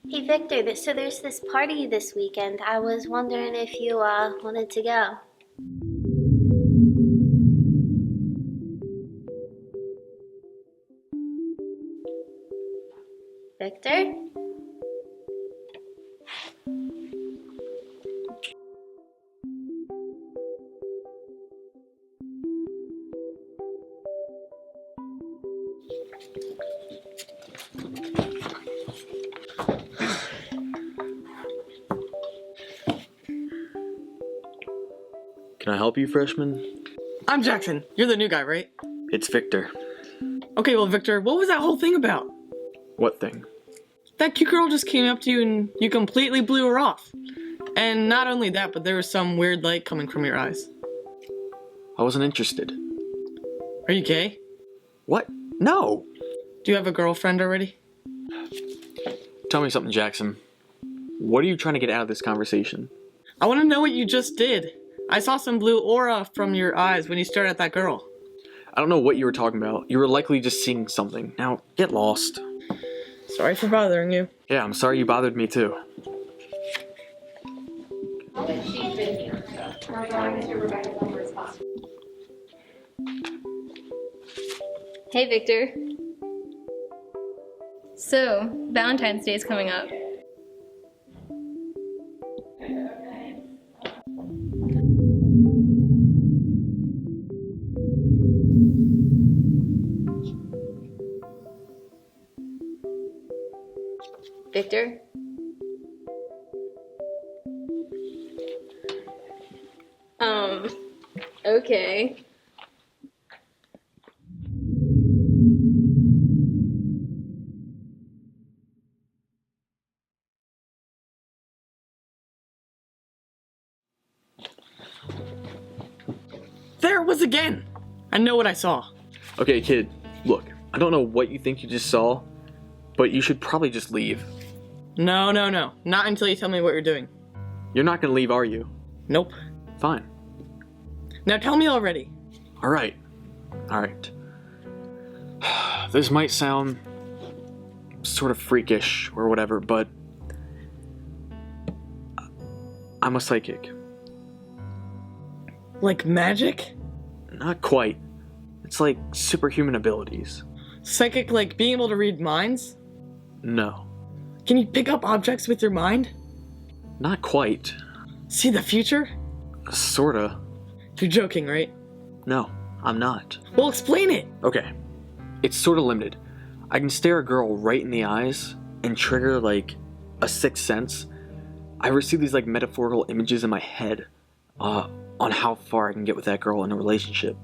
Hey Victor, so there's this party this weekend. I was wondering if you wanted to go. Victor? Can I help you, freshman? I'm Jackson. You're the new guy, right? It's Victor. Okay, well, Victor, what was that whole thing about? What thing? That cute girl just came up to you and you completely blew her off. And not only that, but there was some weird light coming from your eyes. I wasn't interested. Are you gay? What? No! Do you have a girlfriend already? Tell me something, Jackson. What are you trying to get out of this conversation? I want to know what you just did. I saw some blue aura from your eyes when you stared at that girl. I don't know what you were talking about. You were likely just seeing something. Now, get lost. Sorry for bothering you. Yeah, I'm sorry you bothered me too. Hey, Victor. So, Valentine's Day is coming up. Victor? Okay. There it was again! I know what I saw. Okay, kid, look, I don't know what you think you just saw, but you should probably just leave. No. Not until you tell me what you're doing. You're not gonna leave, are you? Nope. Fine. Now tell me already. Alright. This might sound sort of freakish or whatever, but I'm a psychic. Like magic? Not quite. It's like superhuman abilities. Psychic like being able to read minds? No. Can you pick up objects with your mind? Not quite. See the future? Sorta. You're joking, right? No, I'm not. Well, explain it! Okay. It's sorta limited. I can stare a girl right in the eyes and trigger like a sixth sense. I receive these like metaphorical images in my head on how far I can get with that girl in a relationship.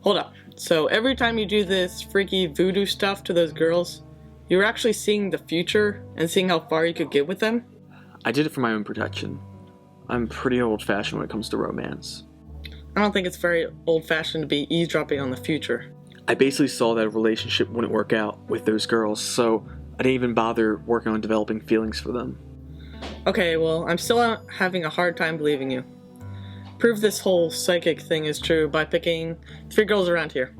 Hold up. So every time you do this freaky voodoo stuff to those girls, you're actually seeing the future and seeing how far you could get with them? I did it for my own protection. I'm pretty old-fashioned when it comes to romance. I don't think it's very old-fashioned to be eavesdropping on the future. I basically saw that a relationship wouldn't work out with those girls, so I didn't even bother working on developing feelings for them. Okay, well, I'm still having a hard time believing you. Prove this whole psychic thing is true by picking 3 girls around here.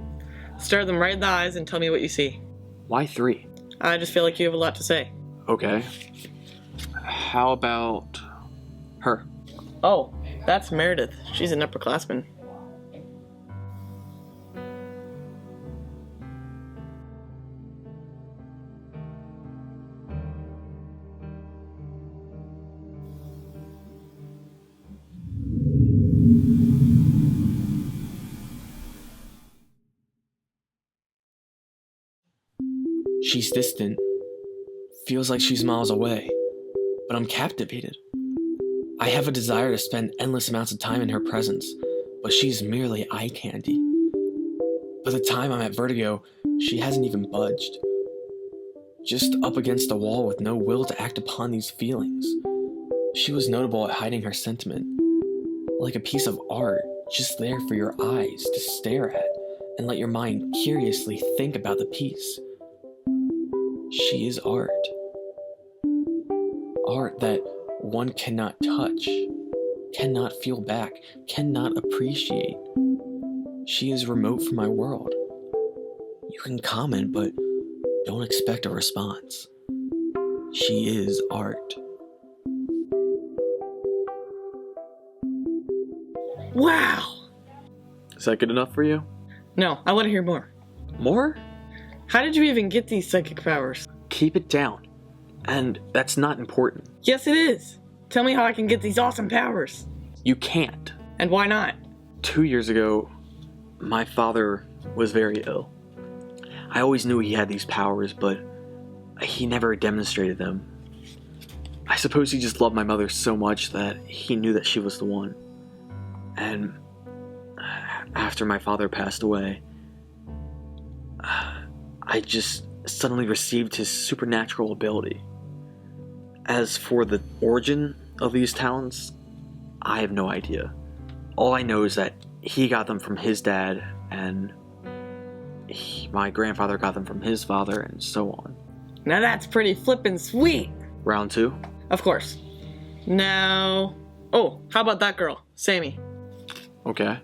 Stare them right in the eyes and tell me what you see. Why 3? I just feel like you have a lot to say. Okay. How about her? Oh, that's Meredith. She's an upperclassman. She's distant. Feels like she's miles away. But I'm captivated. I have a desire to spend endless amounts of time in her presence, but she's merely eye candy. By the time I'm at Vertigo, she hasn't even budged. Just up against a wall with no will to act upon these feelings. She was notable at hiding her sentiment. Like a piece of art, just there for your eyes to stare at and let your mind curiously think about the piece. She is art. Art that one cannot touch, cannot feel back, cannot appreciate. She is remote from my world. You can comment, but don't expect a response. She is art. Wow! Is that good enough for you? No, I want to hear more. More? How did you even get these psychic powers? Keep it down. And that's not important. Yes, it is. Tell me how I can get these awesome powers. You can't. And why not? 2 years ago, my father was very ill. I always knew he had these powers, but he never demonstrated them. I suppose he just loved my mother so much that he knew that she was the one. And after my father passed away, I just suddenly received his supernatural ability. As for the origin of these talents, I have no idea. All I know is that he got them from his dad, and my grandfather got them from his father, and so on. Now that's pretty flippin' sweet. Round 2? Of course. Now... Oh, how about that girl, Sammy? Okay.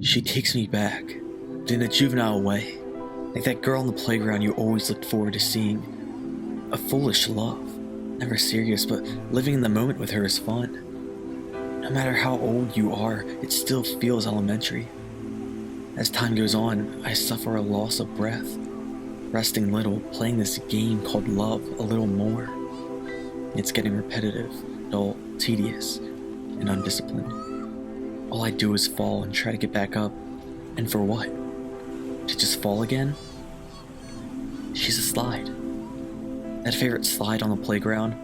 She takes me back, but in a juvenile way. Like that girl on the playground you always looked forward to seeing. A foolish love. Never serious, but living in the moment with her is fun. No matter how old you are, it still feels elementary. As time goes on, I suffer a loss of breath. Resting little, playing this game called love a little more. It's getting repetitive, dull, tedious, and undisciplined. All I do is fall and try to get back up. And for what? To just fall again? She's a slide. That favorite slide on the playground,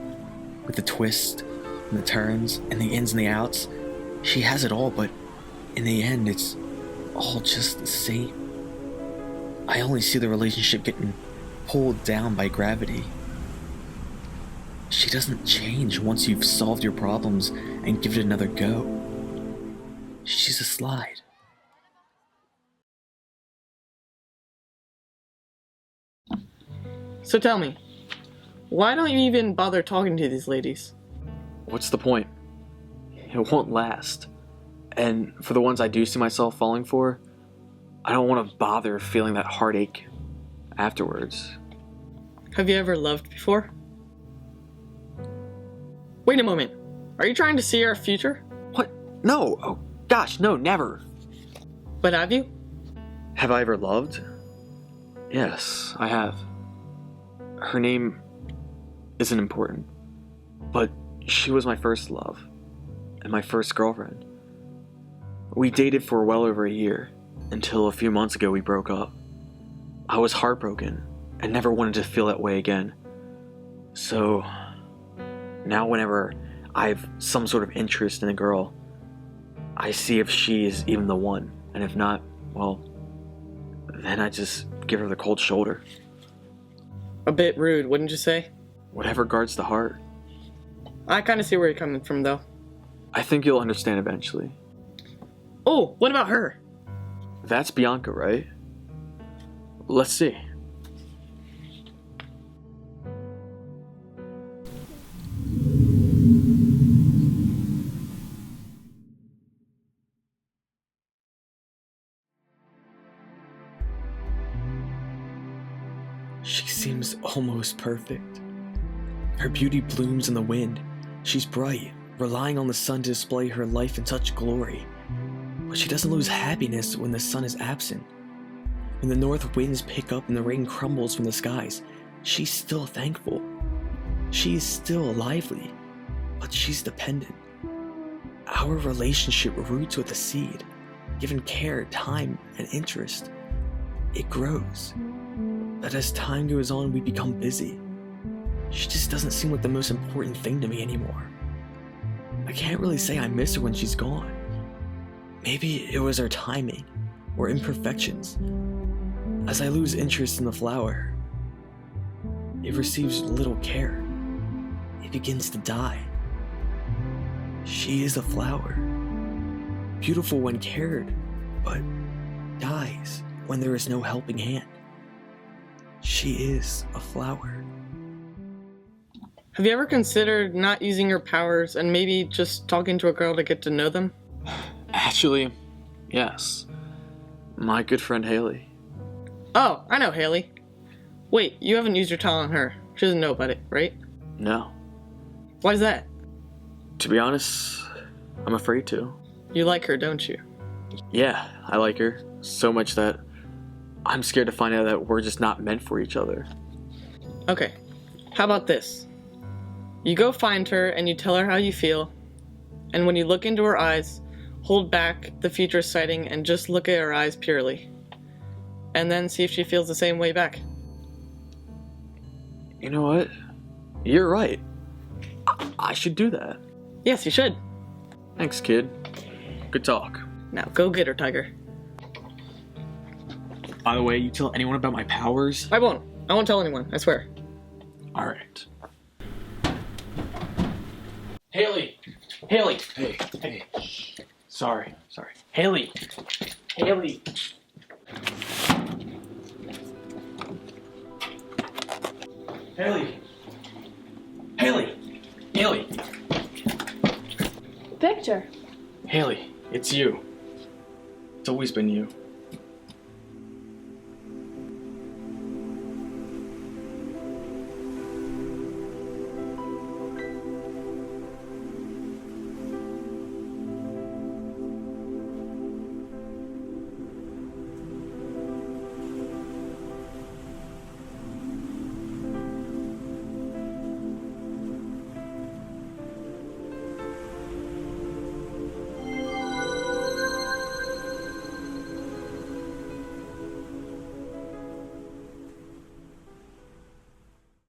with the twist, and the turns, and the ins and the outs. She has it all, but in the end, it's all just the same. I only see the relationship getting pulled down by gravity. She doesn't change once you've solved your problems and give it another go. She's a slide. So tell me, why don't you even bother talking to these ladies? What's the point? It won't last. And for the ones I do see myself falling for, I don't want to bother feeling that heartache afterwards. Have you ever loved before? Wait a moment. Are you trying to see our future? What? No! Oh, gosh, no, never! But have you? Have I ever loved? Yes, I have. Her name isn't important, but she was my first love, and my first girlfriend. We dated for well over a year, until a few months ago we broke up. I was heartbroken, and never wanted to feel that way again. So, now whenever I have some sort of interest in a girl, I see if she is even the one, and if not, well, then I just give her the cold shoulder. A bit rude, wouldn't you say? Whatever guards the heart. I kind of see where you're coming from, though. I think you'll understand eventually. Oh, what about her? That's Bianca, right? Let's see. She seems almost perfect. Her beauty blooms in the wind. She's bright, relying on the sun to display her life in such glory. But she doesn't lose happiness when the sun is absent. When the north winds pick up and the rain crumbles from the skies, she's still thankful. She's still lively, but she's dependent. Our relationship roots with a seed. Given care, time, and interest, it grows. But as time goes on, we become busy. She just doesn't seem like the most important thing to me anymore. I can't really say I miss her when she's gone. Maybe it was her timing, or imperfections. As I lose interest in the flower, it receives little care. It begins to die. She is a flower. Beautiful when cared, but dies when there is no helping hand. She is a flower. Have you ever considered not using your powers and maybe just talking to a girl to get to know them? Actually, yes. My good friend Haley. Oh, I know Haley. Wait, you haven't used your talent on her. She doesn't know about it, right? No. Why's that? To be honest, I'm afraid to. You like her, don't you? Yeah, I like her. So much that I'm scared to find out that we're just not meant for each other. Okay, how about this? You go find her and you tell her how you feel, and when you look into her eyes, hold back the future sighting and just look at her eyes purely. And then see if she feels the same way back. You know what? You're right. I should do that. Yes, you should. Thanks, kid. Good talk. Now go get her, Tiger. By the way, you tell anyone about my powers? I won't. I won't tell anyone, I swear. Alright. Haley! Haley! Hey. Sorry. Haley! Haley! Haley! Haley! Victor. Haley, it's you. It's always been you.